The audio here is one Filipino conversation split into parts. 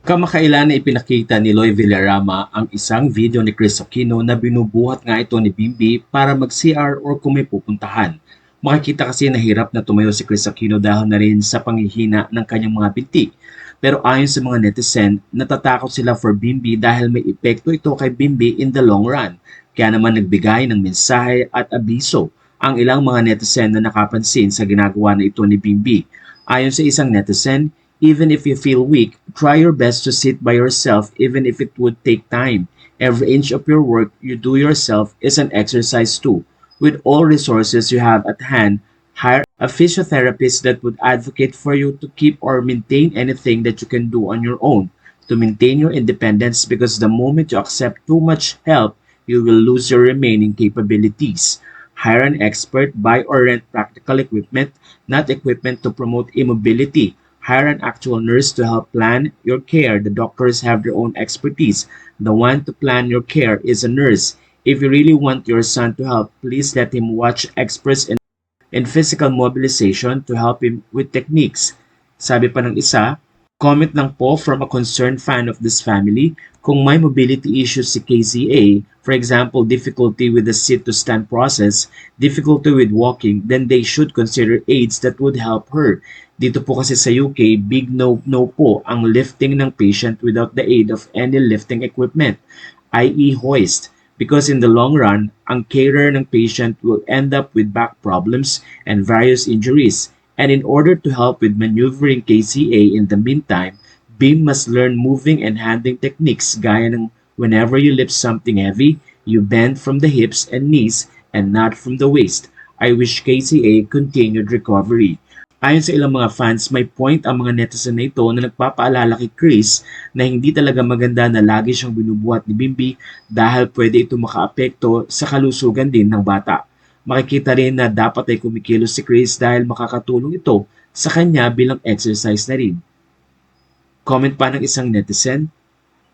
Kamakailan na ipinakita ni Loy Villarama ang isang video ni Chris Aquino na binubuhat nga ito ni Bimbi para mag-CR or kung may pupuntahan. Makikita kasi na hirap na tumayo si Chris Aquino dahil na rin sa panghihina ng kanyang mga binti. Pero ayon sa mga netizen, natatakot sila for Bimbi dahil may epekto ito kay Bimbi in the long run. Kaya naman nagbigay ng mensahe at abiso ang ilang mga netizen na nakapansin sa ginagawa na ito ni Bimbi. Ayon sa isang netizen, even if you feel weak, try your best to sit by yourself even if it would take time. Every inch of your work you do yourself is an exercise too. With all resources you have at hand, hire a physiotherapist that would advocate for you to keep or maintain anything that you can do on your own to maintain your independence, because the moment you accept too much help, you will lose your remaining capabilities. Hire an expert, buy or rent practical equipment, not equipment to promote immobility. Hire an actual nurse to help plan your care. The doctors have their own expertise. The one to plan your care is a nurse. If you really want your son to help, please let him watch experts in physical mobilization to help him with techniques. Sabi pa ng isa, comment lang po from a concerned fan of this family. Kung may mobility issues si KZA, for example, difficulty with the sit-to-stand process, difficulty with walking, then they should consider aids that would help her. Dito po kasi sa UK, big no po ang lifting ng patient without the aid of any lifting equipment, i.e. hoist. Because in the long run, ang carer ng patient will end up with back problems and various injuries. And in order to help with maneuvering KCA in the meantime, Beam must learn moving and handling techniques gaya ng whenever you lift something heavy, you bend from the hips and knees and not from the waist. I wish KCA continued recovery. Ayon sa ilang mga fans, may point ang mga netizen na ito na nagpapaalala kay Chris na hindi talaga maganda na lagi siyang binubuhat ni Bimbi dahil pwede ito makaapekto sa kalusugan din ng bata. Makikita rin na dapat ay kumikilos si Chris dahil makakatulong ito sa kanya bilang exercise na rin. Comment pa ng isang netizen,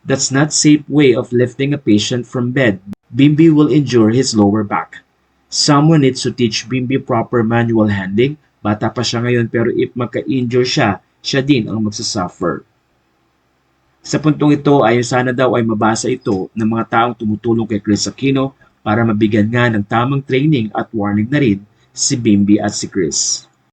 "That's not safe way of lifting a patient from bed. Bimbi will injure his lower back. Someone needs to teach Bimbi proper manual handling. Bata pa siya ngayon pero if magka-injure siya, siya din ang magsasuffer." Sa puntong ito ay sana daw ay mabasa ito ng mga taong tumutulong kay Chris Aquino para mabigyan nga ng tamang training at warning na rin si Bimbi at si Chris.